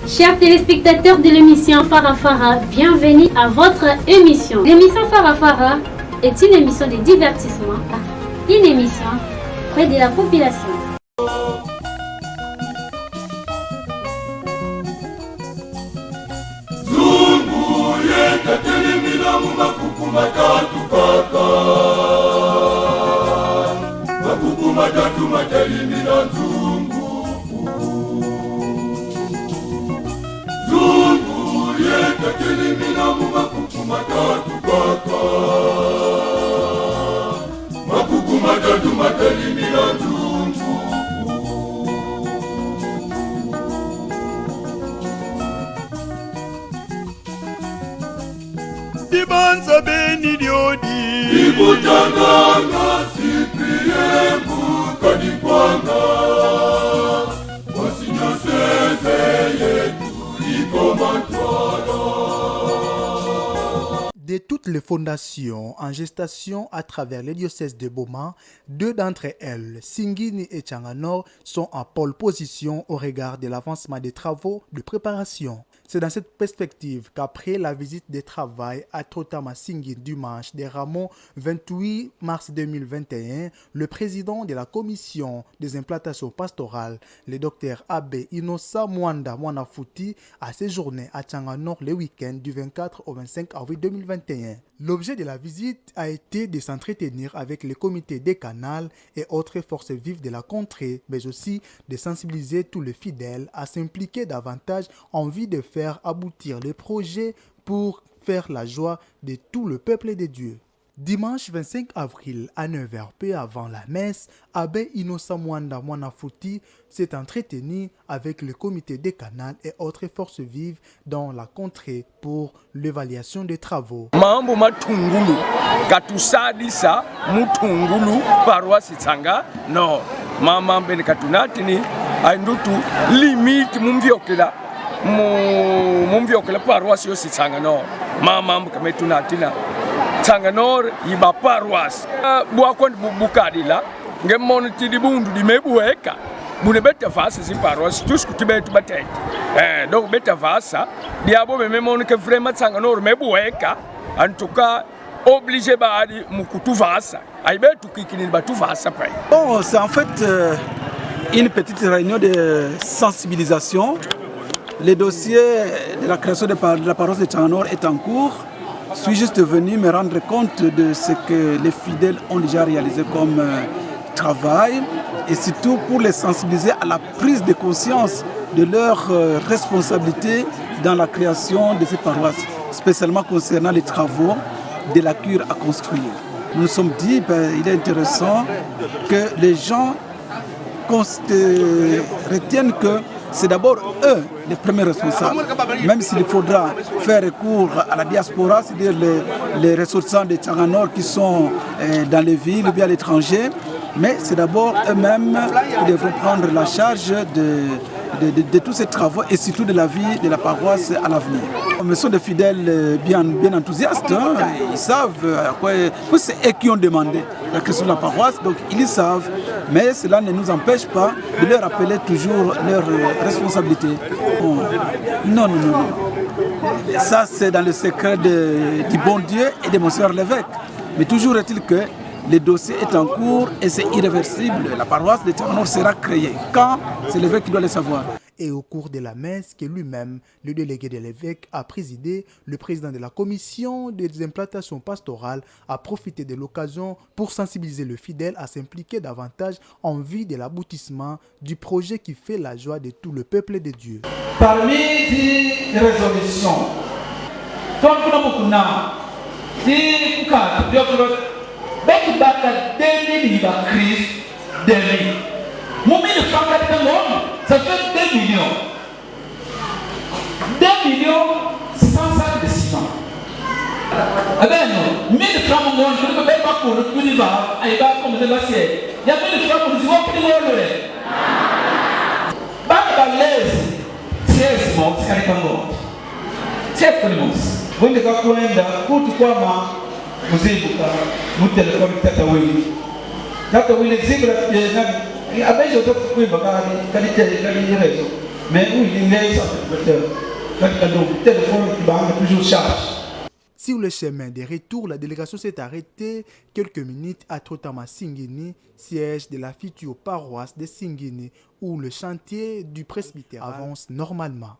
Chers téléspectateurs de l'émission Farafara, bienvenue à votre émission. L'émission Farafara est une émission de divertissement, une émission près de la population. Dibanza beni diodi Ibutanganga Cyprien Bukadikwanga Wasinyoseze yetu ikomantwala. De toutes les fondations en gestation à travers les diocèses de Boma, deux d'entre elles, Singini et Tchanganor, sont en pole position au regard de l'avancement des travaux de préparation. C'est dans cette perspective qu'après la visite de travail à Totama Singin dimanche des Rameaux 28 mars 2021, le président de la commission des implantations pastorales, le docteur Abbé Inosa Mwanda Mwanafuti, a séjourné à Tchanganor le week-end du 24 au 25 avril 2021. L'objet de la visite a été de s'entretenir avec les comités des canals et autres forces vives de la contrée, mais aussi de sensibiliser tous les fidèles à s'impliquer davantage en vue de faire aboutir les projets pour faire la joie de tout le peuple de Dieu. Dimanche 25 avril à 9h, peu avant la messe, Abbé Inosa Mwanda Mwanafuti s'est entretenu avec le comité des canals et autres forces vives dans la contrée pour l'évaluation des travaux. Mambo matungulu katusadisa mutungulu paroisse Tsanga no mama mbene katunatini aindutu limite mumvyokela paroisse yo Tsanga no mama mkametunatina Tsanganor iba paroisse bwakon bukadila ngemon tidibundu dimebueka bune beta fasa si paroisse tous kutibetu batete donc beta fasa diabo memon que vraiment Tsanganor mebueka en tout cas obligé baadi mukutu fasa aibetu kikini batu fasa pa. Bon, c'est en fait une petite réunion de sensibilisation. Le dossier de la création de la paroisse de Tchanganor est en cours. Je suis juste venu me rendre compte de ce que les fidèles ont déjà réalisé comme travail et surtout pour les sensibiliser à la prise de conscience de leur responsabilité dans la création de ces paroisses, spécialement concernant les travaux de la cure à construire. Nous nous sommes dit qu'il est intéressant que les gens retiennent que c'est d'abord eux les premiers responsables, même s'il faudra faire recours à la diaspora, c'est-à-dire les ressortissants de Tchanganor qui sont dans les villes ou bien à l'étranger, mais c'est d'abord eux-mêmes qui devront prendre la charge de tous ces travaux et surtout de la vie de la paroisse à l'avenir. Ce sont des fidèles bien enthousiastes, hein. Ils savent que c'est eux qui ont demandé la question de la paroisse, donc ils savent, mais cela ne nous empêche pas de leur rappeler toujours leurs responsabilités. Non. Ça c'est dans le secret du bon Dieu et de Monseigneur l'évêque. Mais toujours est-il que le dossier est en cours et c'est irréversible. La paroisse de Tchanganor sera créée. Quand? C'est l'évêque qui doit le savoir. Et au cours de la messe que lui-même, le délégué de l'évêque, a présidé, le président de la commission des implantations pastorales a profité de l'occasion pour sensibiliser le fidèle à s'impliquer davantage en vue de l'aboutissement du projet qui fait la joie de tout le peuple de Dieu. Parmi les résolutions, ça fait 2 millions. 2 millions 100 sacs de ciment. Amen. 1000 francs, je ne peux pas pour le plus de vent. Il va comme de l'assiette. Il y a 1000 francs pour le vent qui est Balaise. C'est mon, c'est carrément. C'est carrément. Vous ne pouvez pas pourquoi vous êtes vous téléphone Tataoué. Tataoué, les zèbres, avec les autres, vous pouvez pas qualité réseau. mais où il est le téléphone qui va toujours charge. Sur le chemin de retour, la délégation s'est arrêtée quelques minutes à Trotama Singini, siège de la future paroisse de Singini, où le chantier du presbytère avance normalement.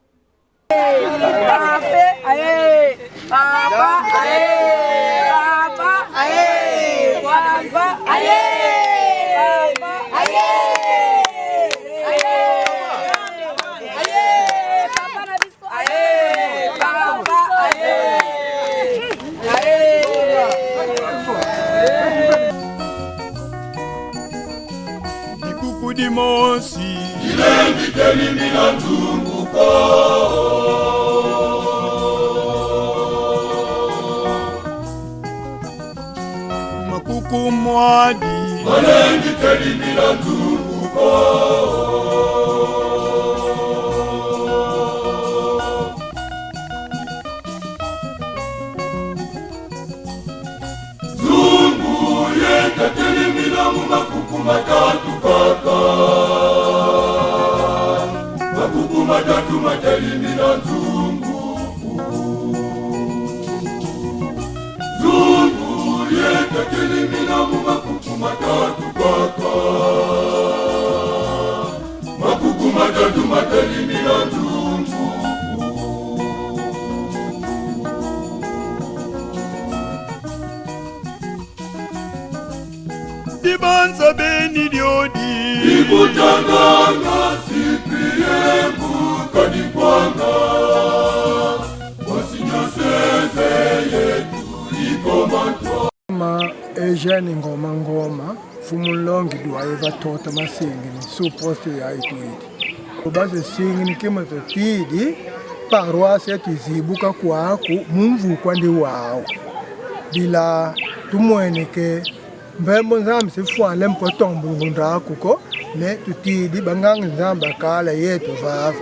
Dimosi ilendi telimina tumbuko makuku mwadi ilendi telimina tumbuko zungu yeka telimina makuku matatu matatu matalimina zungu zungu yeka telimina makuku matatu kaka makuku matatu matalimina zungu dibanza beni diodi ibutanganga sipriemu kadikwanga wasinyoseze yetu ikomatwa ma Eugene ngoma fumulongi duaiva tota masingini suposti ya ituidi basi singini kima totidi paroisse yetu izibuka kwaku mumvu kwandi wao bila tumweneke mbembo nzambe sifuanle mpotombo ngundako ne tutidi bangang nzamba kala yetu vava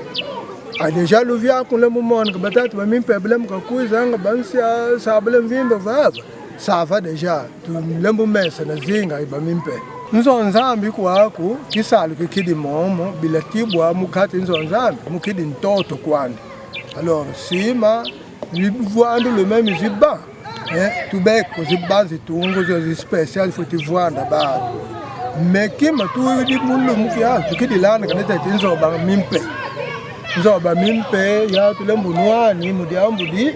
a déjà luvia kun le moment que batatu ba min problème ka kuizanga bansia sabele mvimba vava ça va déjà tu lembo mesa na zinga iba mimpe nzo nzambi kwako kisalu kidi momo bila tibwa mukati nzo nzambi mukidi ntoto kwani alors sima livoando le même ziba tu beko zibanzi tungo zo spécial faut te voir là-bas mais kima tu di mulu mukia kidi lana kaneta tinzo ba mimpe nzo ba mimpe ya tu lembo nwani mudiambu di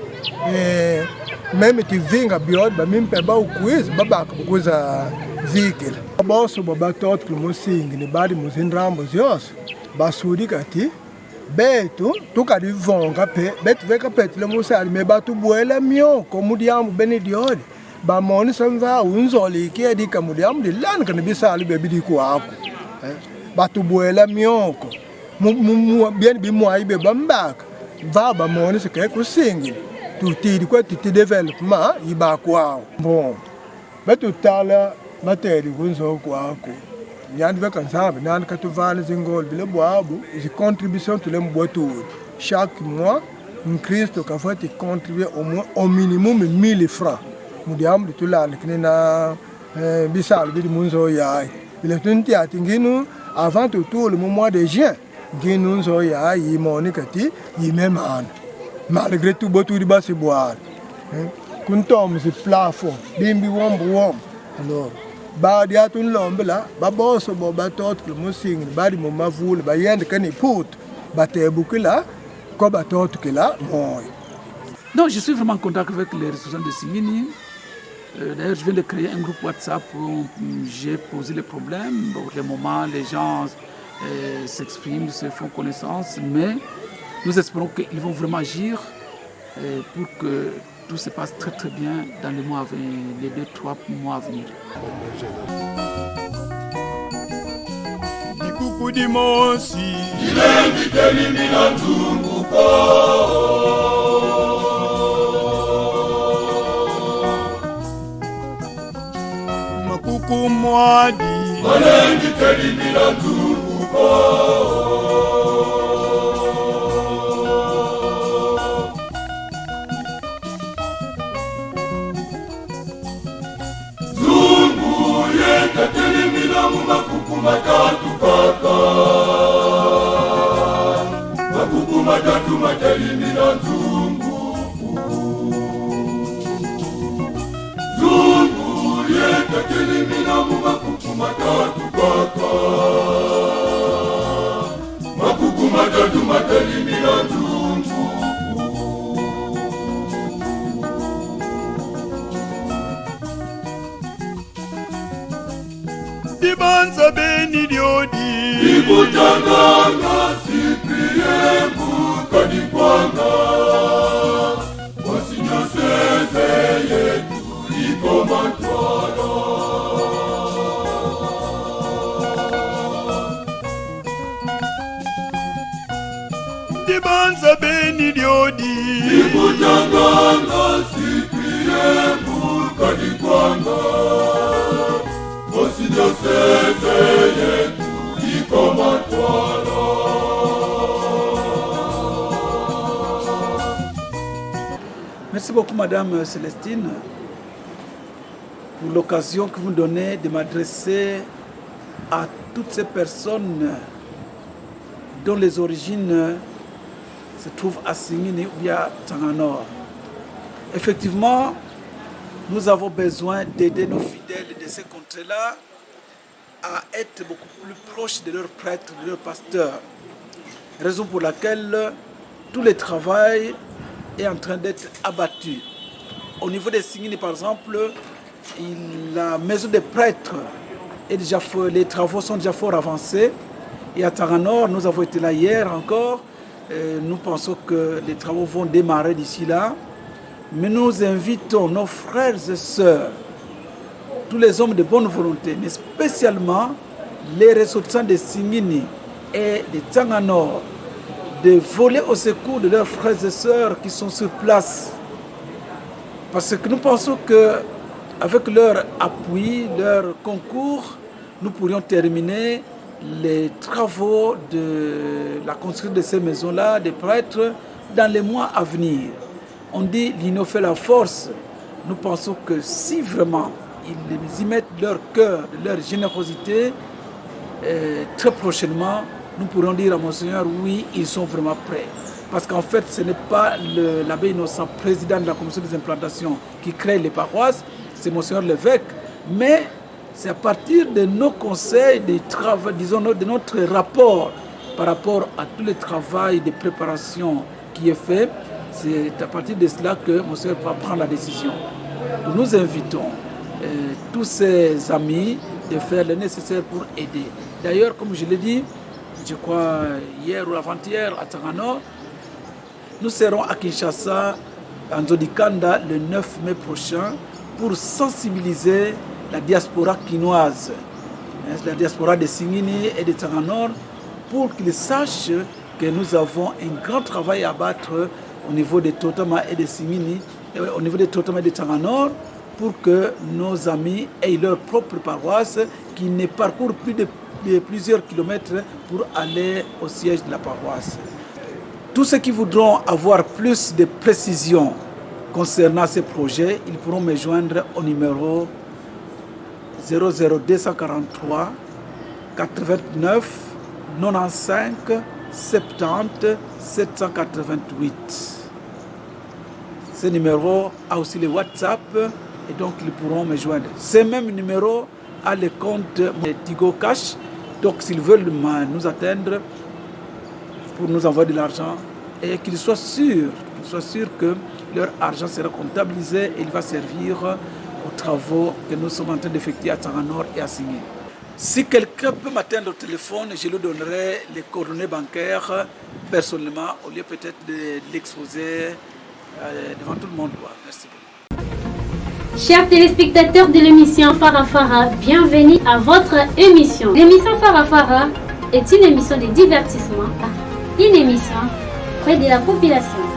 même tu vinga biod ba mimpe ba ukuiz babaka bukuza zikil boso baba tot ku musingi ni badi muzinrambo ziyos basudi kati betu tukadi vonga pe betu veka pet le musali me batu buela mio komudiambu benediodi ba moni samva unzoli ki edi kamudiambu di lan kan bisali be bidi ku ako batu buela mio ko mu bien bi mo aibe bambaka va ba moni se ke ku singi tuti di kwa tuti development iba kwao bon betu tala materi kunzo kwako yandi veka nzambe nani katuvana zingol bile boabu izi contribution tu lembo tout chaque mois un Christ ka fati contribuer au minimum 1000 francs mudiam tu la na bisal bi munzo yaay bile tunti atinginu avant tout le mois de juin nginu nzo yaay yimoni kati yimeman malgré tout botu di basi boar kuntom si plafond bimbi wom alors ba dia tun lombela ba boso bo ba tot ke musing ba di mo mavul ba yende kani put ba te bukila ko ba tot ke la moy. Donc je suis vraiment en contact avec les responsables de Singini. D'ailleurs je viens de créer un groupe WhatsApp où j'ai posé les problèmes. Pour le moment les gens s'expriment, se font connaissance, mais nous espérons qu'ils vont vraiment agir pour que tout se passe très très bien dans les mois à venir, les 2-3 mois à venir. Dikuku dimosi ilendi telimina tumbuko makuku mwadi ilendi telimina tumbuko makuku matatu kaka Makuku matatu matelimi na nzungu. Nzungu lieta telimi na makuku matatu kaka. Makuku matatu matelimi na nzungu. Dibanza beni diodi Ikutanganga siprie mukadi kwanga Wasinyoseze yetu iko matwala Dibanza beni diodi Ikutanganga siprie mukadi kwanga Merci beaucoup Madame Célestine pour l'occasion que vous me donnez de m'adresser à toutes ces personnes dont les origines se trouvent à Singini ou bien à Tsanganor. Effectivement, nous avons besoin d'aider nos fidèles de ces contrées-là à être beaucoup plus proches de leurs prêtres, de leurs pasteurs. Raison pour laquelle tout le travail est en train d'être abattu. Au niveau des Singini, par exemple, la maison des prêtres est déjà les travaux sont déjà fort avancés. Et à Tsanganor, nous avons été là hier encore. Nous pensons que les travaux vont démarrer d'ici là. Mais nous invitons nos frères et sœurs, tous les hommes de bonne volonté, mais spécialement les ressortissants de Singini et de Tsanganor, de voler au secours de leurs frères et sœurs qui sont sur place. Parce que nous pensons qu'avec leur appui, leur concours, nous pourrions terminer les travaux de la construction de ces maisons-là, des prêtres, dans les mois à venir. On dit l'union fait la force. Nous pensons que si vraiment ils y mettent leur cœur, leur générosité, très prochainement, nous pourrons dire à Monseigneur, oui, ils sont vraiment prêts. Parce qu'en fait, ce n'est pas l'abbé Innocent, président de la commission des implantations, qui crée les paroisses, c'est Monseigneur l'évêque. Mais c'est à partir de nos conseils, disons, de notre rapport par rapport à tout le travail de préparation qui est fait, c'est à partir de cela que Monseigneur va prendre la décision. Nous invitons tous ces amis de faire le nécessaire pour aider. D'ailleurs, comme je l'ai dit, je crois hier ou avant-hier à Tsanganor, nous serons à Kinshasa, en Zodikanda, le 9 mai prochain, pour sensibiliser la diaspora quinoise, la diaspora de Singini et de Tsanganor, pour qu'ils sachent que nous avons un grand travail à battre au niveau de Totama et de Singini, au niveau de Totama et de Tsanganor, pour que nos amis aient leur propre paroisse, qui ne parcourent plus de plusieurs kilomètres pour aller au siège de la paroisse. Tous ceux qui voudront avoir plus de précisions concernant ces projets, ils pourront me joindre au numéro 00243 89 95 70 788. Ce numéro a aussi le WhatsApp et donc ils pourront me joindre. Ce même numéro a le compte Tigo Cash, donc s'ils veulent nous atteindre pour nous envoyer de l'argent et qu'ils soient sûrs que leur argent sera comptabilisé et il va servir aux travaux que nous sommes en train d'effectuer à Tsanganor et à Singini. Si quelqu'un peut m'atteindre au téléphone, je lui donnerai les coordonnées bancaires personnellement, au lieu peut-être de l'exposer devant tout le monde. Merci beaucoup. Chers téléspectateurs de l'émission Farafara, bienvenue à votre émission. L'émission Farafara est une émission de divertissement, une émission près de la population.